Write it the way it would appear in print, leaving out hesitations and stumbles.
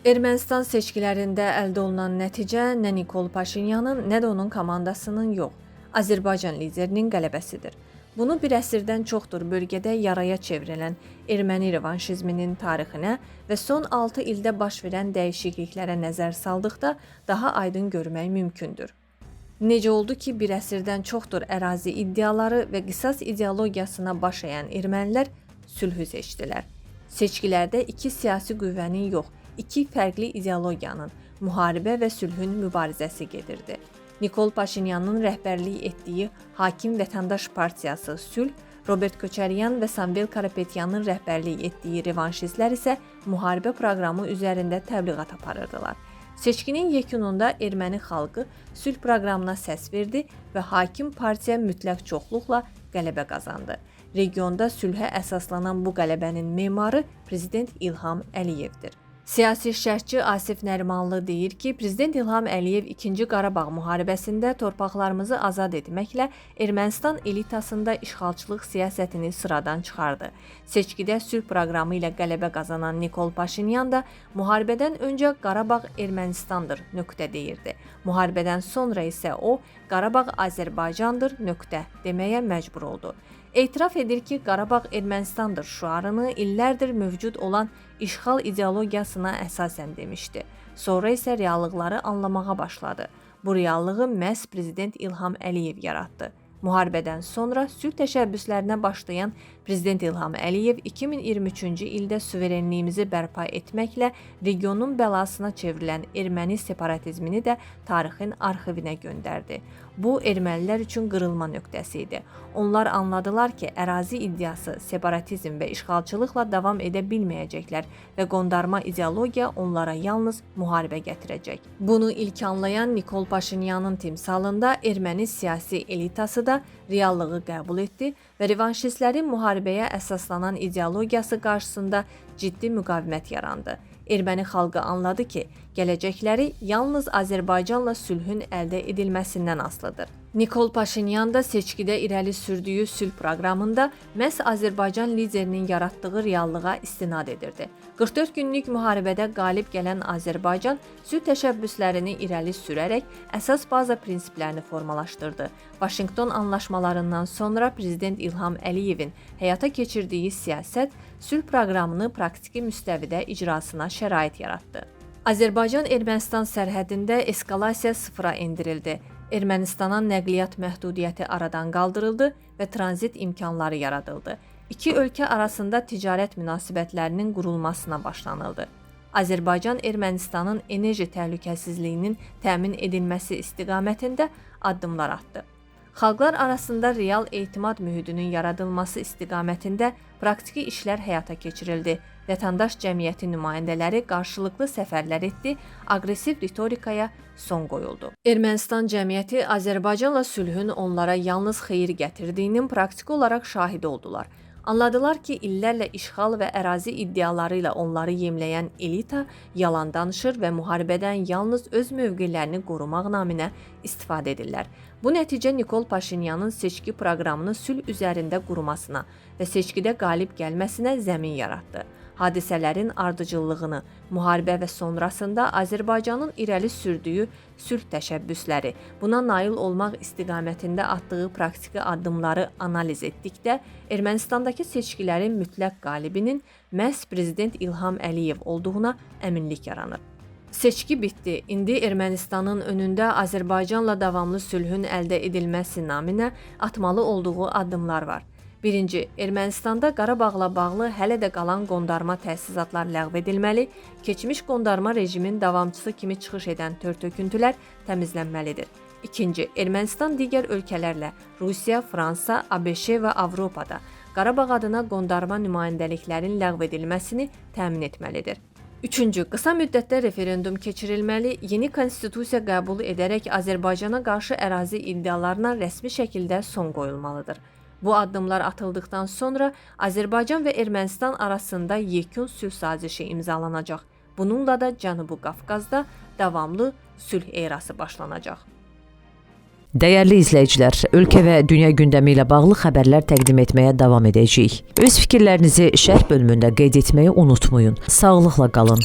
Ermənistan seçkilərində əldə olunan nəticə nə Nikol Paşinyanın, nə də onun komandasının yox, Azərbaycan liderinin qələbəsidir. Bunu bir əsrdən çoxdur bölgədə yaraya çevrilən erməni revanşizminin tarixinə və son 6 ildə baş verən dəyişikliklərə nəzər saldıqda daha aydın görmək mümkündür. Necə oldu ki, bir əsrdən çoxdur ərazi iddiaları və qisas ideologiyasına baş əyən ermənilər sülhü seçdilər. Seçkilərdə iki siyasi qüvvənin yox, iki fərqli ideologiyanın, müharibə və sülhün mübarizəsi gedirdi. Nikol Paşinyanın rəhbərlik etdiyi Hakim Vətəndaş Partiyası Sülh, Robert Köçəryan və Samvel Karapetyanın rəhbərlik etdiyi revanşistlər isə müharibə proqramı üzərində təbliğat aparırdılar. Seçkinin yekununda erməni xalqı sülh proqramına səs verdi və hakim partiya mütləq çoxluqla qələbə qazandı. Regionda sülhə əsaslanan bu qələbənin memarı Prezident İlham Əliyevdir. Siyasi şərhçi Asif Nərimanlı deyir ki, Prezident İlham Əliyev 2-ci Qarabağ müharibəsində torpaqlarımızı azad etməklə Ermənistan elitasında işğalçılıq siyasətini sıradan çıxardı. Seçkidə sülh proqramı ilə qələbə qazanan Nikol Paşinyan da müharibədən öncə Qarabağ Ermənistandır nöqtə deyirdi. Müharibədən sonra isə o, Qarabağ Azərbaycandır nöqtə deməyə məcbur oldu. Etiraf edir ki, Qarabağ Ermənistandır şüarını illərdir mövcud olan işğal ideologiyasına əsasən demişdi. Sonra isə reallıqları anlamağa başladı. Bu reallığı məhz Prezident İlham Əliyev yaratdı. Müharibədən sonra sülh təşəbbüslərinə başlayan Prezident İlham Əliyev 2023-cü ildə suverenliyimizi bərpa etməklə regionun bəlasına çevrilən erməni separatizmini də tarixin arxivinə göndərdi. Bu, ermənilər üçün qırılma nöqtəsi idi. Onlar anladılar ki, ərazi iddiası, separatizm və işğalçılıqla davam edə bilməyəcəklər və qondarma ideologiya onlara yalnız müharibə gətirəcək. Bunu ilk anlayan Nikol Paşinyanın timsalında erməni siyasi elitası da reallığı qəbul etdi və revanşistlərin müharibəyə əsaslanan ideologiyası qarşısında ciddi müqavimət yarandı. Erməni xalqı anladı ki, gələcəkləri yalnız Azərbaycanla sülhün əldə edilməsindən asılıdır. Nikol Paşinyan da seçkidə irəli sürdüyü sülh proqramında məhz Azərbaycan liderinin yaratdığı reallığa istinad edirdi. 44 günlük müharibədə qalib gələn Azərbaycan sülh təşəbbüslərini irəli sürərək əsas baza prinsiplərini formalaşdırdı. Vaşinqton anlaşmalarından sonra Prezident İlham Əliyevin həyata keçirdiyi siyasət sülh proqramını praktiki müstəvidə icrasına şərait yaratdı. Azərbaycan-Ermənistan sərhədində eskalasiya sıfıra endirildi. Ermənistana nəqliyyat məhdudiyyəti aradan qaldırıldı və tranzit imkanları yaradıldı. İki ölkə arasında ticarət münasibətlərinin qurulmasına başlanıldı. Azərbaycan Ermənistanın enerji təhlükəsizliyinin təmin edilməsi istiqamətində addımlar atdı. Xalqlar arasında real etimad mühitinin yaradılması istiqamətində praktiki işlər həyata keçirildi. Vətəndaş cəmiyyəti nümayəndələri qarşılıqlı səfərlər etdi, aqressiv ritorikaya son qoyuldu. Ermənistan cəmiyyəti Azərbaycanla sülhün onlara yalnız xeyir gətirdiyinin praktiki olaraq şahidi oldular. Anladılar ki, illərlə işğal və ərazi iddiaları ilə onları yemləyən elita yalan danışır və müharibədən yalnız öz mövqelərini qorumaq naminə istifadə edirlər. Bu nəticə Nikol Paşinyanın seçki proqramını sülh üzərində qurmasına və seçkidə qalib gəlməsinə zəmin yaratdı. Hadisələrin ardıcıllığını, müharibə və sonrasında Azərbaycanın irəli sürdüyü sülh təşəbbüsləri, buna nail olmaq istiqamətində atdığı praktiki addımları analiz etdikdə, Ermənistandakı seçkilərin mütləq qalibinin məhz Prezident İlham Əliyev olduğuna əminlik yaranır. Seçki bitdi. İndi Ermənistanın önündə Azərbaycanla davamlı sülhün əldə edilməsi naminə atmalı olduğu addımlar var. Birinci, Ermənistanda Qarabağla bağlı hələ də qalan qondarma təsisatlar ləğv edilməli, keçmiş qondarma rejimin davamçısı kimi çıxış edən tör-töküntülər təmizlənməlidir. İkinci, Ermənistan digər ölkələrlə Rusiya, Fransa, ABŞ və Avropada Qarabağ adına qondarma nümayəndəliklərin ləğv edilməsini təmin etməlidir. Üçüncü, qısa müddətdə referendum keçirilməli, yeni konstitusiya qəbul edərək Azərbaycana qarşı ərazi iddialarına rəsmi şəkildə son qoyulmalıdır. Bu addımlar atıldıqdan sonra Azərbaycan və Ermənistan arasında yekun sülh sazişi imzalanacaq. Bununla da Cənubi Qafqazda davamlı sülh erası başlanacaq. Dəyərli izləyicilər, ölkə və dünya gündəmi ilə bağlı xəbərlər təqdim etməyə davam edəcəyik. Öz fikirlərinizi şərh bölümündə qeyd etməyi unutmayın. Sağlıqla qalın.